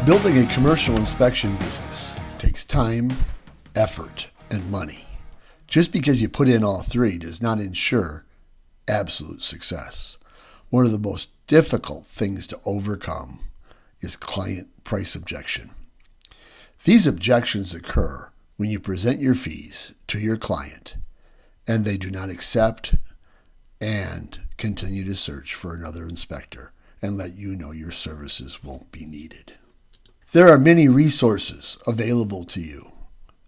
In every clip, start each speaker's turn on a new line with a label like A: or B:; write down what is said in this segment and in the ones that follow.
A: Building a commercial inspection business takes time, effort, and money. Just because you put in all three does not ensure absolute success. One of the most difficult things to overcome is client price objection. These objections occur when you present your fees to your client and they do not accept and continue to search for another inspector and let you know your services won't be needed. There are many resources available to you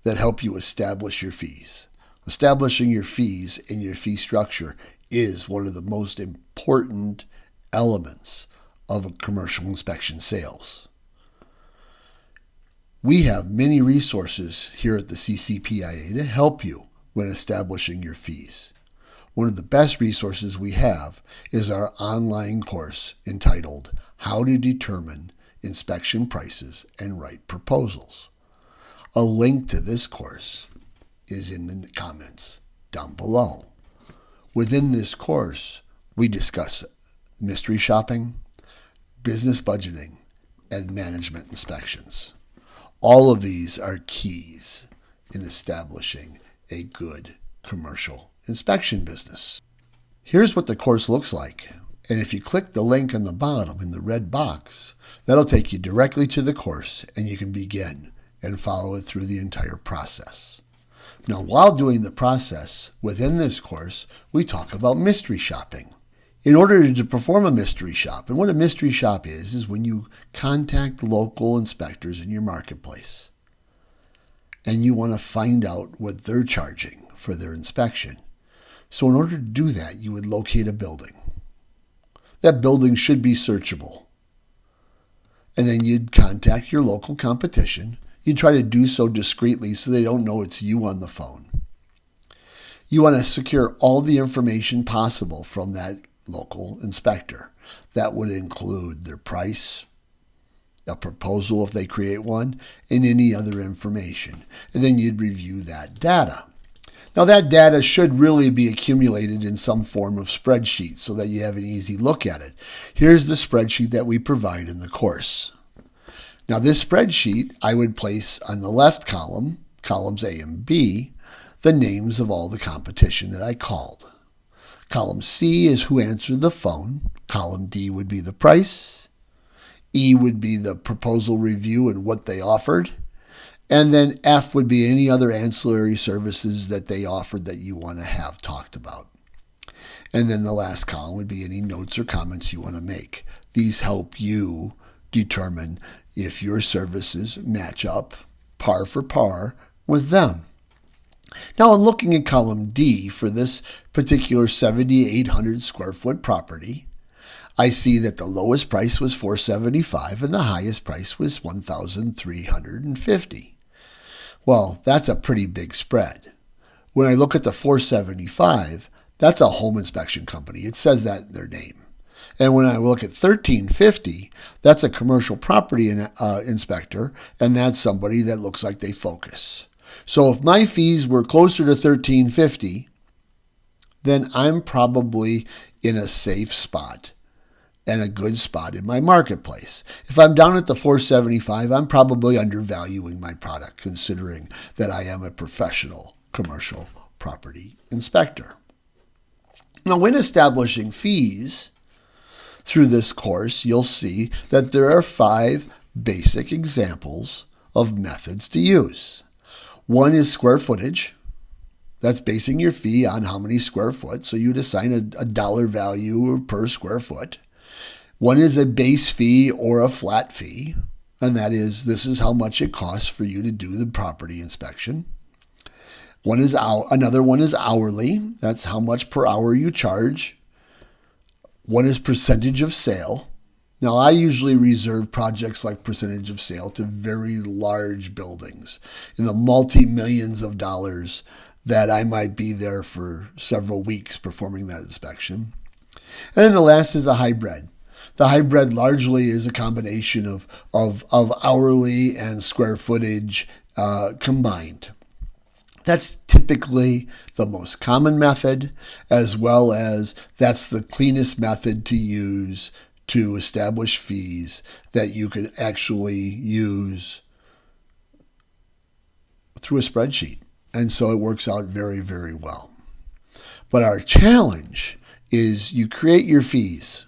A: that help you establish your fees. Establishing your fees and your fee structure is one of the most important elements of a commercial inspection sales. We have many resources here at the CCPIA to help you when establishing your fees. One of the best resources we have is our online course entitled How to Determine Inspection Prices and Write Proposals. A link to this course is in the comments down below. Within this course, we discuss mystery shopping, business budgeting, and management inspections. All of these are keys in establishing a good commercial inspection business. Here's what the course looks like. And if you click the link on the bottom in the red box, that'll take you directly to the course and you can begin and follow it through the entire process. Now, while doing the process within this course, we talk about mystery shopping. In order to perform a mystery shop, and what a mystery shop is when you contact local inspectors in your marketplace and you want to find out what they're charging for their inspection. So in order to do that, you would locate a building. That building should be searchable. And then you'd contact your local competition. You try to do so discreetly so they don't know it's you on the phone. You want to secure all the information possible from that local inspector. That would include their price, a proposal if they create one, and any other information. And then you'd review that data. Now that data should really be accumulated in some form of spreadsheet so that you have an easy look at it. Here's the spreadsheet that we provide in the course. Now this spreadsheet, I would place on the left column, columns A and B, the names of all the competition that I called. Column C is who answered the phone. Column D would be the price. E would be the proposal review and what they offered. And then F would be any other ancillary services that they offered that you want to have talked about. And then the last column would be any notes or comments you want to make. These help you determine if your services match up par for par with them. Now, in looking at column D for this particular 7,800 square foot property, I see that the lowest price was $475 and the highest price was $1,350. Well, that's a pretty big spread. When I look at the $475, that's a home inspection company. It says that in their name. And when I look at $1,350, that's a commercial property inspector, and that's somebody that looks like they focus. So if my fees were closer to $1,350, then I'm probably in a safe spot and a good spot in my marketplace. If I'm down at the $475, I'm probably undervaluing my product considering that I am a professional commercial property inspector. Now, when establishing fees through this course, you'll see that there are 5 basic examples of methods to use. One is square footage. That's basing your fee on how many square foot. So you'd assign a dollar value per square foot. One is a base fee or a flat fee, and that is this is how much it costs for you to do the property inspection. Another one is hourly. That's how much per hour you charge. One is percentage of sale. Now, I usually reserve projects like percentage of sale to very large buildings in the multi-millions of dollars that I might be there for several weeks performing that inspection. And then the last is a hybrid. The hybrid largely is a combination of hourly and square footage combined. That's typically the most common method, as well as that's the cleanest method to use to establish fees that you can actually use through a spreadsheet. And so it works out very, very well. But our challenge is you create your fees.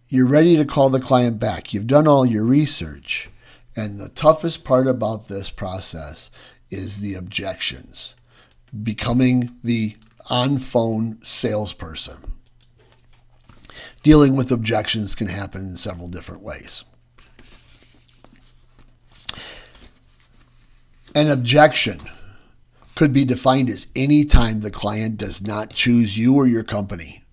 A: You're ready to call the client back. You've done all your research. And the toughest part about this process is the objections. Becoming the on-phone salesperson. Dealing with objections can happen in several different ways. An objection could be defined as any time the client does not choose you or your company.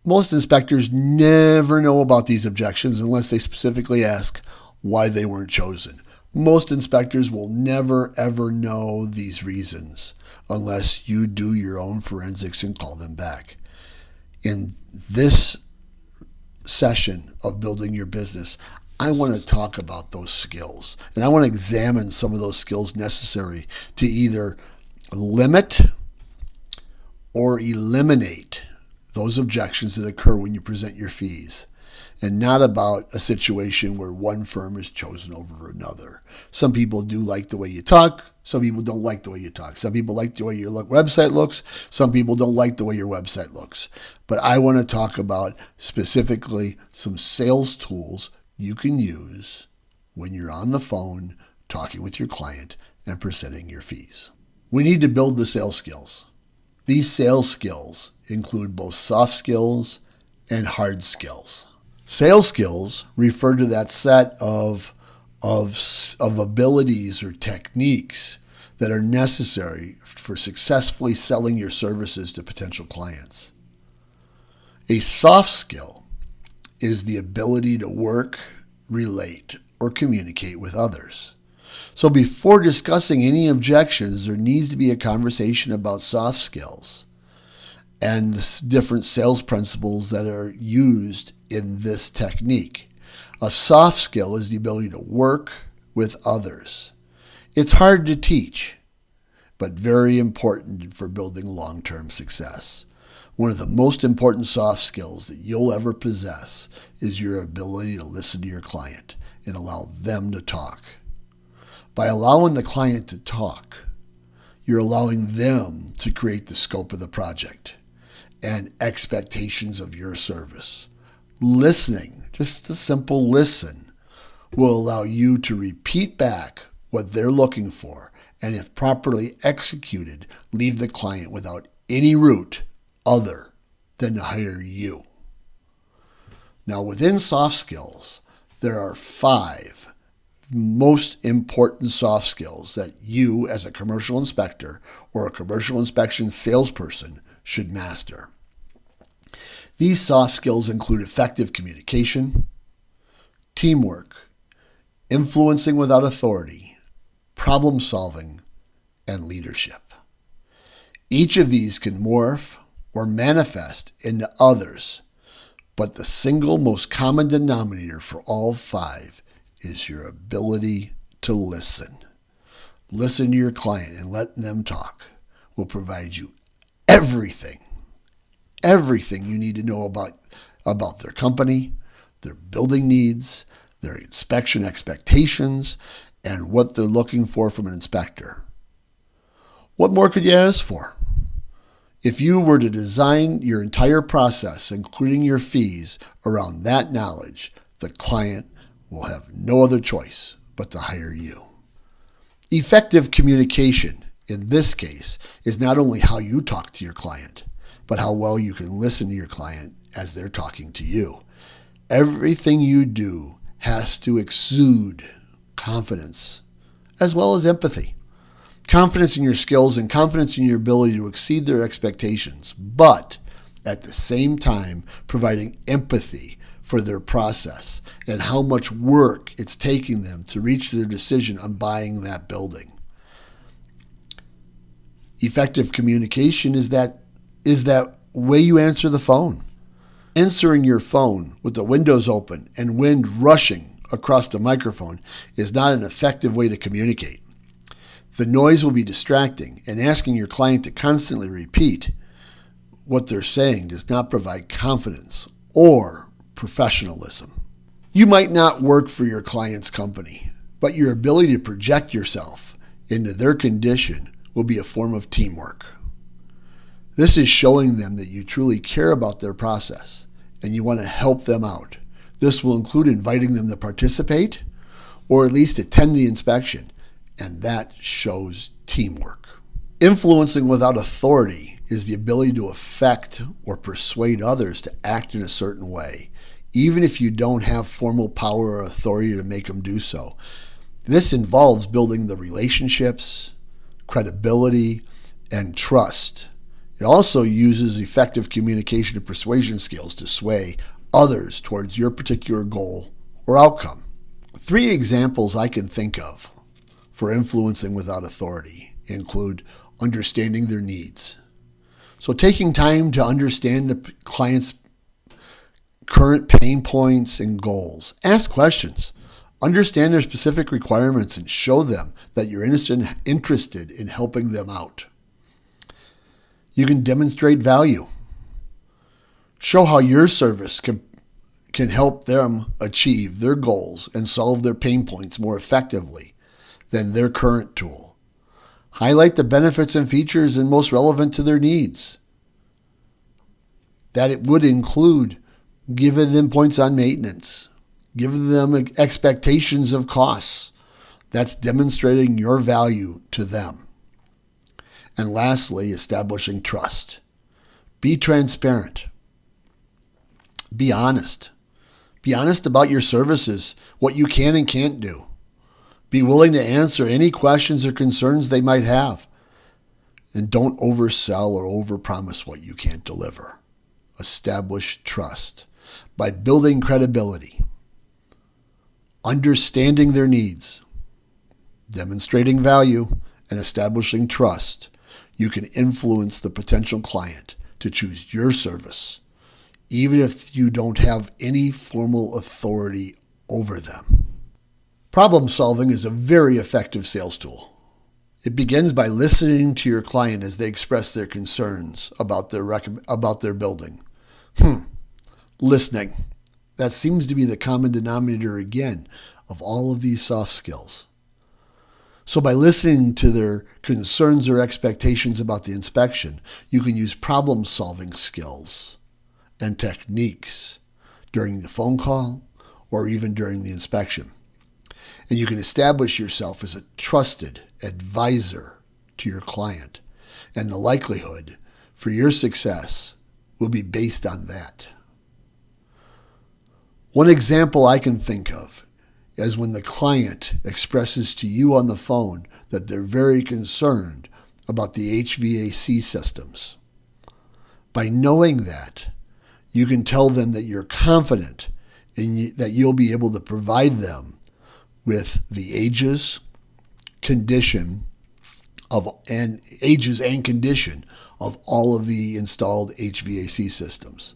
A: Most inspectors never know about these objections unless they specifically ask why they weren't chosen. Most inspectors will never, ever know these reasons unless you do your own forensics and call them back. In this session of building your business, I want to talk about those skills, and I want to examine some of those skills necessary to either limit or eliminate those objections that occur when you present your fees, and not about a situation where one firm is chosen over another. Some people do like the way you talk. Some people don't like the way you talk. Some people like the way your website looks. Some people don't like the way your website looks. But I want to talk about specifically some sales tools you can use when you're on the phone talking with your client and presenting your fees. We need to build the sales skills. These sales skills include both soft skills and hard skills. Sales skills refer to that set of abilities or techniques that are necessary for successfully selling your services to potential clients. A soft skill is the ability to work, relate, or communicate with others. So before discussing any objections, there needs to be a conversation about soft skills and the different sales principles that are used in this technique. A soft skill is the ability to work with others. It's hard to teach, but very important for building long-term success. One of the most important soft skills that you'll ever possess is your ability to listen to your client and allow them to talk. By allowing the client to talk, you're allowing them to create the scope of the project and expectations of your service. Listening, just a simple listen, will allow you to repeat back what they're looking for, and if properly executed, leave the client without any route other than to hire you. Now, within soft skills, there are 5 most important soft skills that you, as a commercial inspector or a commercial inspection salesperson, should master. These soft skills include effective communication, teamwork, influencing without authority, problem solving, and leadership. Each of these can morph or manifest into others, but the single most common denominator for all 5 is your ability to listen. Listen to your client and let them talk will provide you everything you need to know about their company, their building needs, their inspection expectations, and what they're looking for from an inspector. What more could you ask for? If you were to design your entire process, including your fees, around that knowledge, the client will have no other choice but to hire you. Effective communication, in this case, is not only how you talk to your client, but how well you can listen to your client as they're talking to you. Everything you do has to exude confidence as well as empathy. Confidence in your skills and confidence in your ability to exceed their expectations, but at the same time providing empathy for their process and how much work it's taking them to reach their decision on buying that building. Effective communication is that way you answer the phone. Answering your phone with the windows open and wind rushing across the microphone is not an effective way to communicate. The noise will be distracting, and asking your client to constantly repeat what they're saying does not provide confidence or professionalism. You might not work for your client's company, but your ability to project yourself into their condition will be a form of teamwork. This is showing them that you truly care about their process and you want to help them out. This will include inviting them to participate or at least attend the inspection, and that shows teamwork. Influencing without authority is the ability to affect or persuade others to act in a certain way, even if you don't have formal power or authority to make them do so. This involves building the relationships, credibility, and trust. It also uses effective communication and persuasion skills to sway others towards your particular goal or outcome. 3 examples I can think of for influencing without authority include understanding their needs. So taking time to understand the client's current pain points and goals. Ask questions. Understand their specific requirements and show them that you're interested in helping them out. You can demonstrate value. Show how your service can help them achieve their goals and solve their pain points more effectively than their current tool. Highlight the benefits and features and most relevant to their needs. That it would include giving them points on maintenance, giving them expectations of costs. That's demonstrating your value to them. And lastly, establishing trust. Be transparent. Be honest. Be honest about your services, what you can and can't do. Be willing to answer any questions or concerns they might have. And don't oversell or overpromise what you can't deliver. Establish trust by building credibility, understanding their needs, demonstrating value, and establishing trust. You can influence the potential client to choose your service, even if you don't have any formal authority over them. Problem solving is a very effective sales tool. It begins by listening to your client as they express their concerns about their building. Listening. That seems to be the common denominator again of all of these soft skills. So by listening to their concerns or expectations about the inspection, you can use problem-solving skills and techniques during the phone call or even during the inspection. And you can establish yourself as a trusted advisor to your client. And the likelihood for your success will be based on that. One example I can think of is when the client expresses to you on the phone that they're very concerned about the HVAC systems. By knowing that, you can tell them that you're confident that you'll be able to provide them with the ages and condition of all of the installed HVAC systems.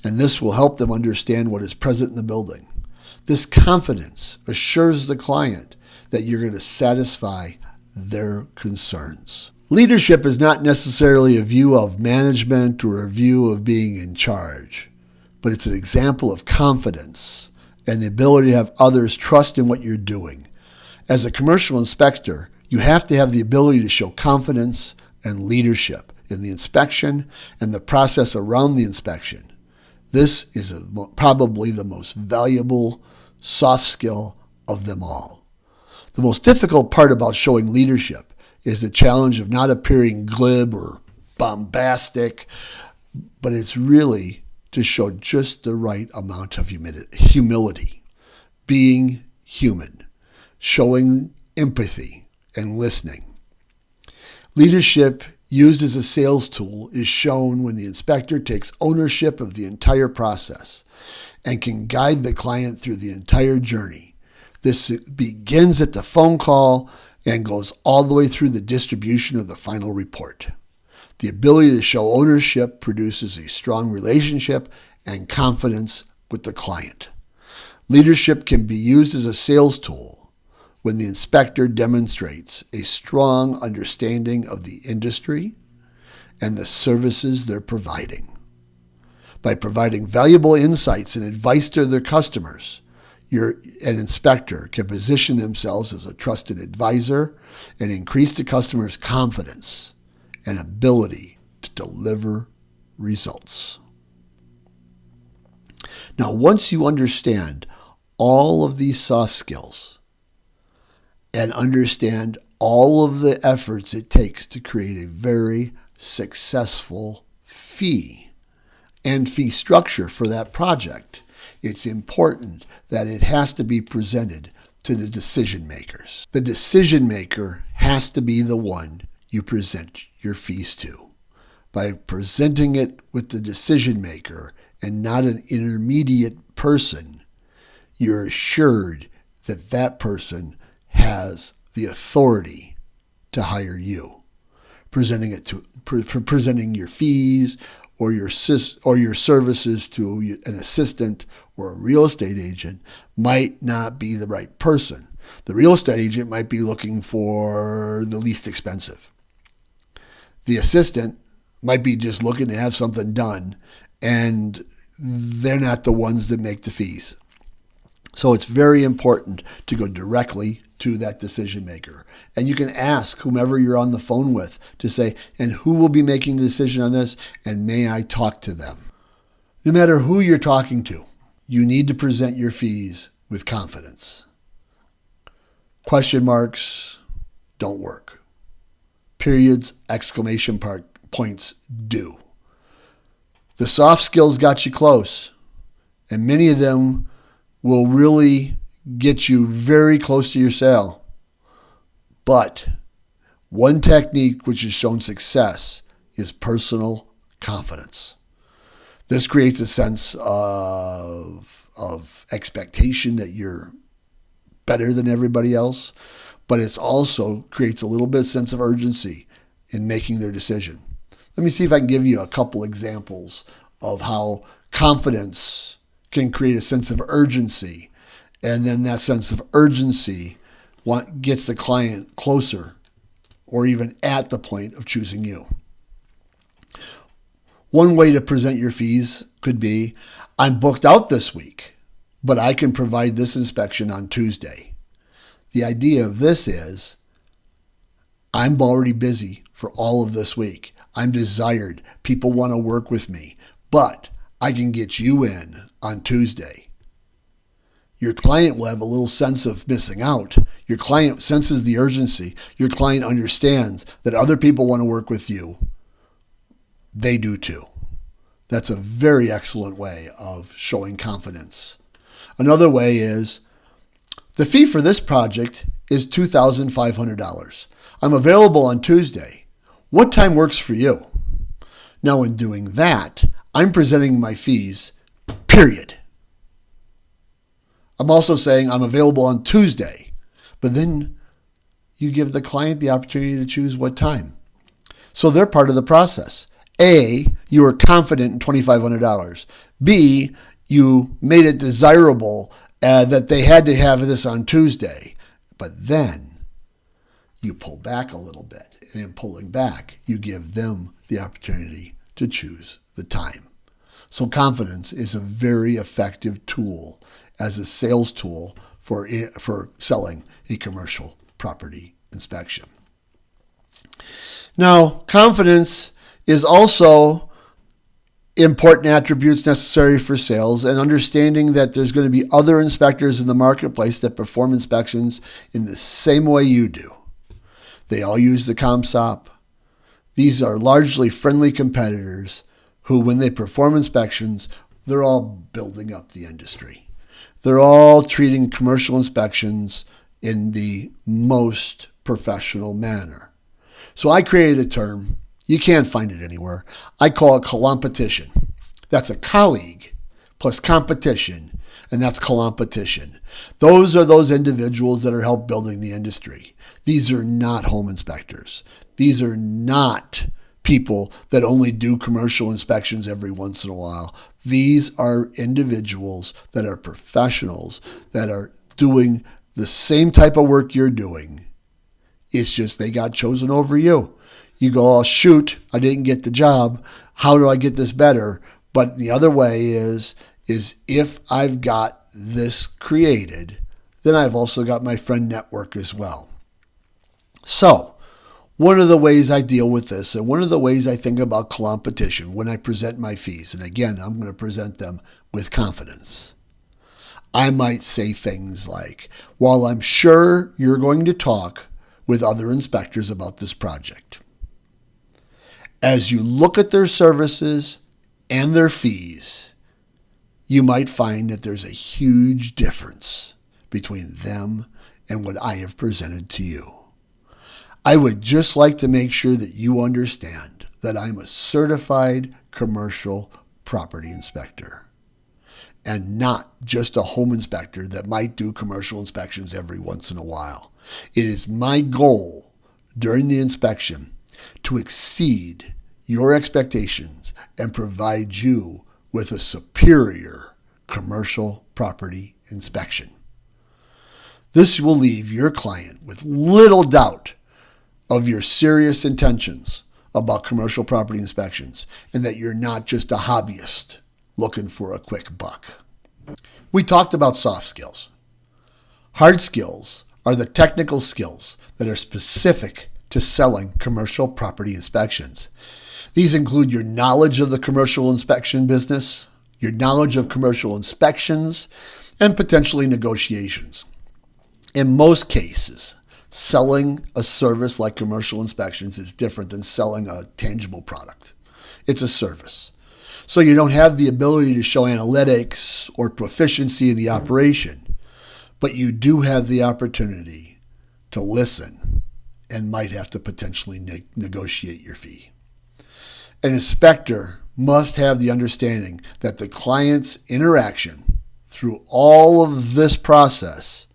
A: And this will help them understand what is present in the building. This confidence assures the client that you're going to satisfy their concerns. Leadership is not necessarily a view of management or a view of being in charge, but it's an example of confidence and the ability to have others trust in what you're doing. As a commercial inspector, you have to have the ability to show confidence and leadership in the inspection and the process around the inspection. This is probably the most valuable soft skill of them all. The most difficult part about showing leadership is the challenge of not appearing glib or bombastic, but it's really to show just the right amount of humility, being human, showing empathy and listening. Leadership used as a sales tool is shown when the inspector takes ownership of the entire process and can guide the client through the entire journey. This begins at the phone call and goes all the way through the distribution of the final report. The ability to show ownership produces a strong relationship and confidence with the client. Leadership can be used as a sales tool when the inspector demonstrates a strong understanding of the industry and the services they're providing. By providing valuable insights and advice to their customers, an inspector can position themselves as a trusted advisor and increase the customer's confidence and ability to deliver results. Now, once you understand all of these soft skills and understand all of the efforts it takes to create a very successful fee and fee structure for that project, it's important that it has to be presented to the decision makers. The decision maker has to be the one you present your fees to. By presenting it with the decision maker and not an intermediate person, you're assured that that person has the authority to hire you. Presenting your fees or your services to an assistant or a real estate agent might not be the right person. The real estate agent might be looking for the least expensive. The assistant might be just looking to have something done, and they're not the ones that make the fees. So it's very important to go directly to that decision maker. And you can ask whomever you're on the phone with to say, and who will be making the decision on this, and may I talk to them? No matter who you're talking to, you need to present your fees with confidence. Question marks don't work. Periods, exclamation points do. The soft skills got you close, and many of them will really get you very close to your sale. But one technique which has shown success is personal confidence. This creates a sense of expectation that you're better than everybody else, but it also creates a little bit of sense of urgency in making their decision. Let me see if I can give you a couple examples of how confidence can create a sense of urgency, and then that sense of urgency gets the client closer or even at the point of choosing you. One way to present your fees could be, I'm booked out this week, but I can provide this inspection on Tuesday. The idea of this is, I'm already busy for all of this week. I'm desired. People want to work with me, but I can get you in on Tuesday. Your client will have a little sense of missing out. Your client senses the urgency. Your client understands that other people want to work with you. They do too. That's a very excellent way of showing confidence. Another way is, the fee for this project is $2,500. I'm available on Tuesday. What time works for you? Now, in doing that, I'm presenting my fees, period. I'm also saying I'm available on Tuesday, but then you give the client the opportunity to choose what time. So they're part of the process. A, you were confident in $2,500. B, you made it desirable that they had to have this on Tuesday. But then you pull back a little bit. And in pulling back, you give them the opportunity to choose the time. So confidence is a very effective tool as a sales tool for selling a commercial property inspection. Now, confidence is also important attributes necessary for sales, and understanding that there's going to be other inspectors in the marketplace that perform inspections in the same way you do. They all use the CompSop. These are largely friendly competitors who, when they perform inspections, they're all building up the industry. They're all treating commercial inspections in the most professional manner. So I created a term. You can't find it anywhere. I call it colompetition. That's a colleague plus competition, and that's colompetition. Those are those individuals that are help building the industry. These are not home inspectors. These are not people that only do commercial inspections every once in a while. These are individuals that are professionals that are doing the same type of work you're doing. It's just they got chosen over you. You go, oh, shoot, I didn't get the job. How do I get this better? But the other way is if I've got this created, then I've also got my friend network as well. So one of the ways I deal with this, and one of the ways I think about competition when I present my fees, and again, I'm going to present them with confidence. I might say things like, while I'm sure you're going to talk with other inspectors about this project, as you look at their services and their fees, you might find that there's a huge difference between them and what I have presented to you. I would just like to make sure that you understand that I'm a certified commercial property inspector and not just a home inspector that might do commercial inspections every once in a while. It is my goal during the inspection to exceed your expectations and provide you with a superior commercial property inspection. This will leave your client with little doubt of your serious intentions about commercial property inspections and that you're not just a hobbyist looking for a quick buck. We talked about soft skills. Hard skills are the technical skills that are specific to selling commercial property inspections. These include your knowledge of the commercial inspection business, your knowledge of commercial inspections, and potentially negotiations. In most cases, selling a service like commercial inspections is different than selling a tangible product. It's a service. So you don't have the ability to show analytics or proficiency in the operation, but you do have the opportunity to listen and might have to potentially negotiate your fee. An inspector must have the understanding that the client's interaction through all of this process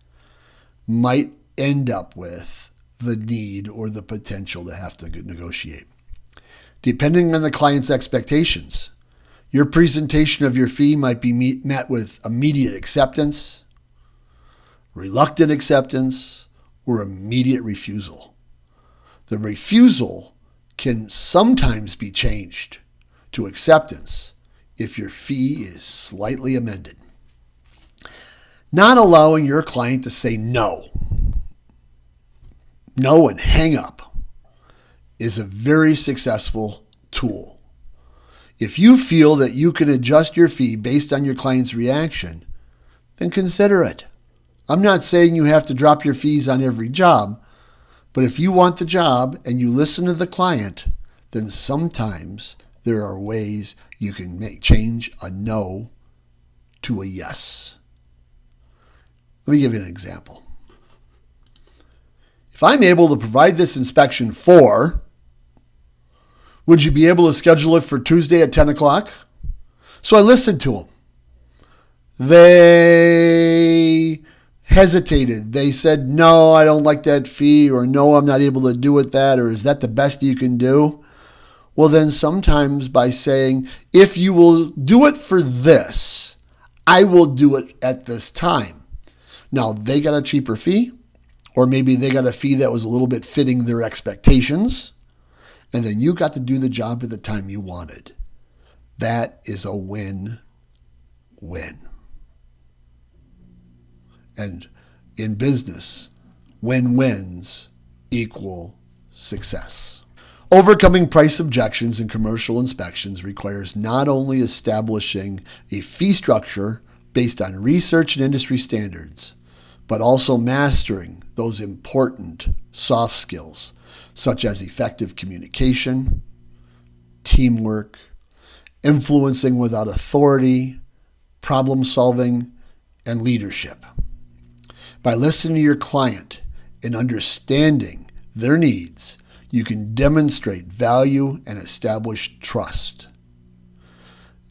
A: might end up with the need or the potential to have to negotiate. Depending on the client's expectations, your presentation of your fee might be met with immediate acceptance, reluctant acceptance, or immediate refusal. The refusal can sometimes be changed to acceptance if your fee is slightly amended. Not allowing your client to say no and hang up is a very successful tool. If you feel that you can adjust your fee based on your client's reaction, then consider it. I'm not saying you have to drop your fees on every job, but if you want the job and you listen to the client, then sometimes there are ways you can change a no to a yes. Let me give you an example. If I'm able to provide this inspection would you be able to schedule it for Tuesday at 10 o'clock? So I listened to them. They hesitated. They said, no, I don't like that fee, or no, I'm not able to do it that, or is that the best you can do? Well, then sometimes by saying, if you will do it for this, I will do it at this time. Now, they got a cheaper fee, or maybe they got a fee that was a little bit fitting their expectations, and then you got to do the job at the time you wanted. That is a win-win. And in business, win-wins equal success. Overcoming price objections in commercial inspections requires not only establishing a fee structure based on research and industry standards, but also mastering those important soft skills such as effective communication, teamwork, influencing without authority, problem solving, and leadership. By listening to your client and understanding their needs, you can demonstrate value and establish trust.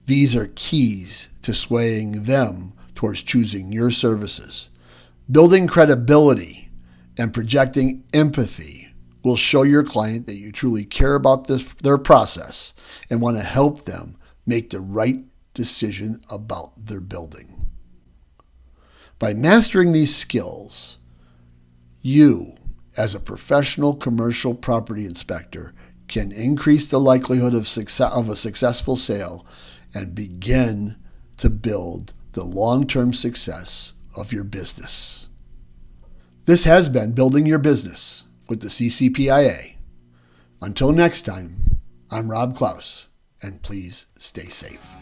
A: These are keys to swaying them towards choosing your services. Building credibility and projecting empathy will show your client that you truly care about their process and want to help them make the right decision about their building. By mastering these skills, you, as a professional commercial property inspector, can increase the likelihood of a successful sale and begin to build the long-term success of your business. This has been Building Your Business with the CCPIA. Until next time, I'm Rob Klaus, and please stay safe.